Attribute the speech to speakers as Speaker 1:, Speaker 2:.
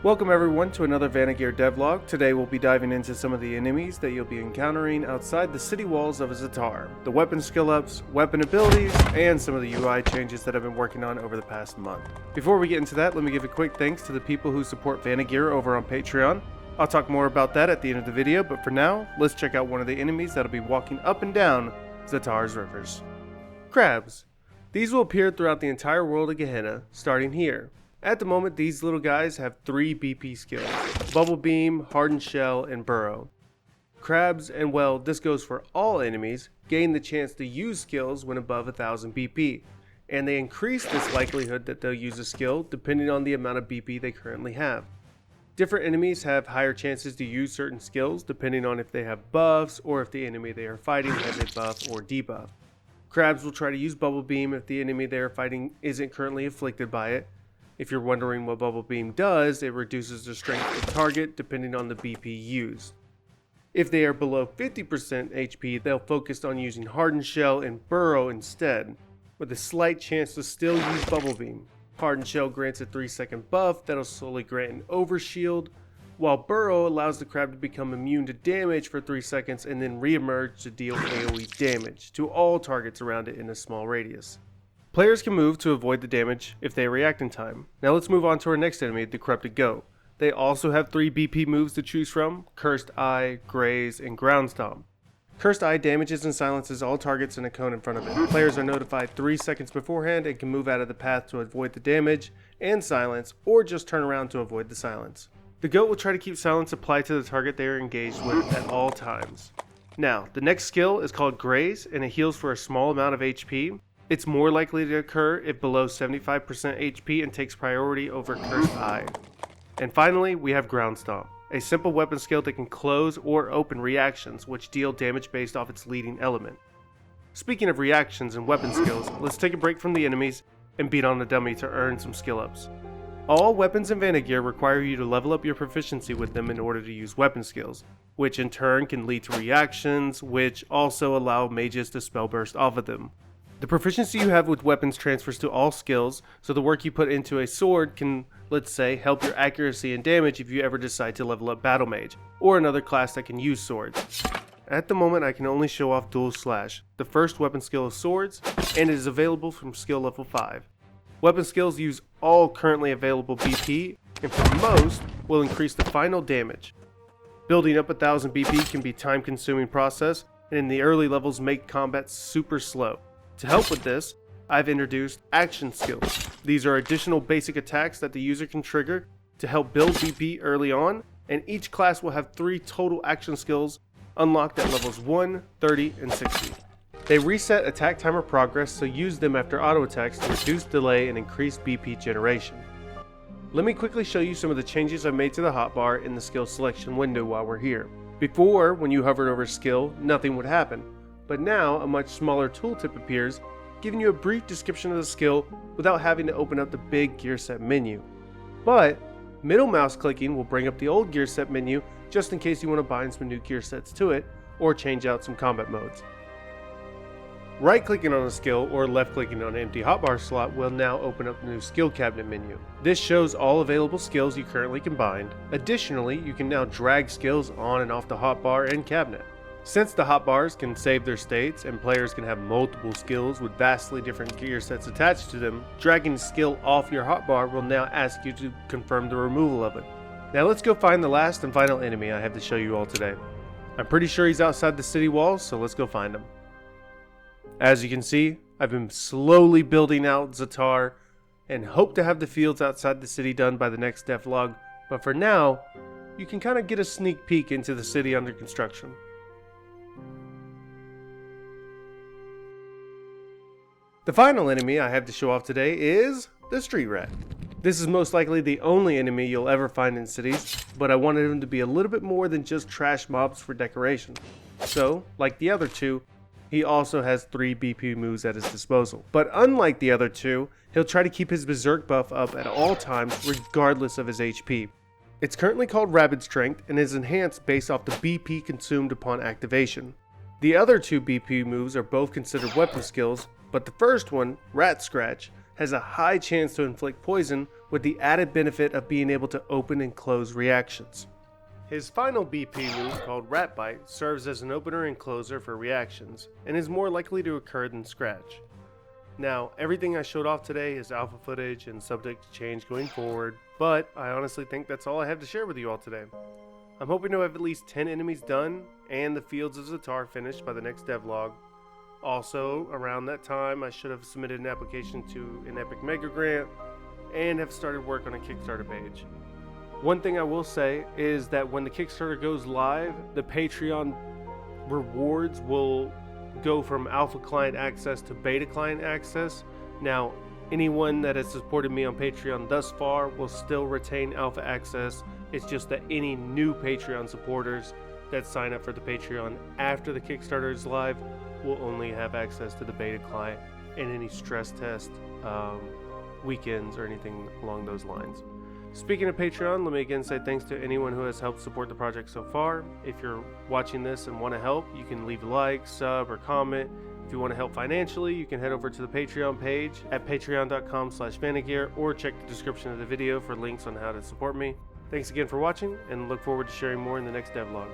Speaker 1: Welcome everyone to another Vana'Gear devlog. Today we'll be diving into some of the enemies that you'll be encountering outside the city walls of Za'Tar, the weapon skill ups, weapon abilities, and some of the UI changes that I've been working on over the past month. Before we get into that, let me give a quick thanks to the people who support Vana'Gear over on Patreon. I'll talk more about that at the end of the video, but for now, let's check out one of the enemies that'll be walking up and down Za'Tar's rivers. Crabs. These will appear throughout the entire world of Gehenna, starting here. At the moment, these little guys have 3 BP skills: Bubble Beam, Hardened Shell, and Burrow. Crabs, and well, this goes for all enemies, gain the chance to use skills when above 1000 BP, and they increase this likelihood that they'll use a skill depending on the amount of BP they currently have. Different enemies have higher chances to use certain skills depending on if they have buffs or if the enemy they are fighting has a buff or debuff. Crabs will try to use Bubble Beam if the enemy they are fighting isn't currently afflicted by it. If you're wondering what Bubble Beam does, it reduces the strength of the target depending on the BP used. If they are below 50% HP, they'll focus on using Hardened Shell and Burrow instead, with a slight chance to still use Bubble Beam. Hardened Shell grants a 3-second buff that'll slowly grant an overshield, while Burrow allows the crab to become immune to damage for 3 seconds and then re-emerge to deal AoE damage to all targets around it in a small radius. Players can move to avoid the damage if they react in time. Now let's move on to our next enemy, the Corrupted Goat. They also have 3 BP moves to choose from: Cursed Eye, Graze, and Ground Stomp. Cursed Eye damages and silences all targets in a cone in front of it. Players are notified 3 seconds beforehand and can move out of the path to avoid the damage and silence, or just turn around to avoid the silence. The goat will try to keep silence applied to the target they are engaged with at all times. Now, the next skill is called Graze, and it heals for a small amount of HP. It's more likely to occur if below 75% HP and takes priority over Cursed Eye. And finally, we have Ground Stomp, a simple weapon skill that can close or open reactions, which deal damage based off its leading element. Speaking of reactions and weapon skills, let's take a break from the enemies and beat on the dummy to earn some skill ups. All weapons in Vana'Gear require you to level up your proficiency with them in order to use weapon skills, which in turn can lead to reactions, which also allow mages to spell burst off of them. The proficiency you have with weapons transfers to all skills, so the work you put into a sword can, let's say, help your accuracy and damage if you ever decide to level up Battle Mage, or another class that can use swords. At the moment, I can only show off Dual Slash, the first weapon skill of swords, and it is available from skill level 5. Weapon skills use all currently available BP, and for most, will increase the final damage. Building up 1000 BP can be a time-consuming process, and in the early levels make combat super slow. To help with this, I've introduced action skills. These are additional basic attacks that the user can trigger to help build BP early on, and each class will have 3 total action skills unlocked at levels 1, 30, and 60. They reset attack timer progress, so use them after auto attacks to reduce delay and increase BP generation. Let me quickly show you some of the changes I've made to the hotbar in the skill selection window while we're here. Before, when you hovered over a skill, nothing would happen. But now, a much smaller tooltip appears, giving you a brief description of the skill without having to open up the big gear set menu. But, middle mouse clicking will bring up the old gear set menu just in case you want to bind some new gear sets to it, or change out some combat modes. Right clicking on a skill or left clicking on an empty hotbar slot will now open up the new skill cabinet menu. This shows all available skills you currently can bind. Additionally, you can now drag skills on and off the hotbar and cabinet. Since the hotbars can save their states and players can have multiple skills with vastly different gear sets attached to them, dragging a skill off your hotbar will now ask you to confirm the removal of it. Now let's go find the last and final enemy I have to show you all today. I'm pretty sure he's outside the city walls, so let's go find him. As you can see, I've been slowly building out Za'Tar and hope to have the fields outside the city done by the next devlog, but for now, you can kind of get a sneak peek into the city under construction. The final enemy I have to show off today is the Street Rat. This is most likely the only enemy you'll ever find in cities, but I wanted him to be a little bit more than just trash mobs for decoration. So, like the other two, he also has 3 BP moves at his disposal. But unlike the other two, he'll try to keep his Berserk buff up at all times regardless of his HP. It's currently called Rabid Strength and is enhanced based off the BP consumed upon activation. The other 2 BP moves are both considered weapon skills, but the first one, Rat Scratch, has a high chance to inflict poison with the added benefit of being able to open and close reactions. His final BP move, called Rat Bite, serves as an opener and closer for reactions, and is more likely to occur than Scratch. Now, everything I showed off today is alpha footage and subject to change going forward, but I honestly think that's all I have to share with you all today. I'm hoping to have at least 10 enemies done, and the Fields of Za'Tar finished by the next devlog. Also, around that time, I should have submitted an application to an Epic Megagrant, and have started work on a Kickstarter page. One thing I will say is that when the Kickstarter goes live, the Patreon rewards will go from alpha client access to beta client access. Now, anyone that has supported me on Patreon thus far will still retain alpha access. It's just that any new Patreon supporters that sign up for the Patreon after the Kickstarter is live will only have access to the beta client and any stress test weekends or anything along those lines. Speaking of Patreon, let me again say thanks to anyone who has helped support the project so far. If you're watching this and want to help, you can leave a like, sub, or comment. If you want to help financially, you can head over to the Patreon page at patreon.com/Vana'Gear or check the description of the video for links on how to support me. Thanks again for watching, and look forward to sharing more in the next devlog.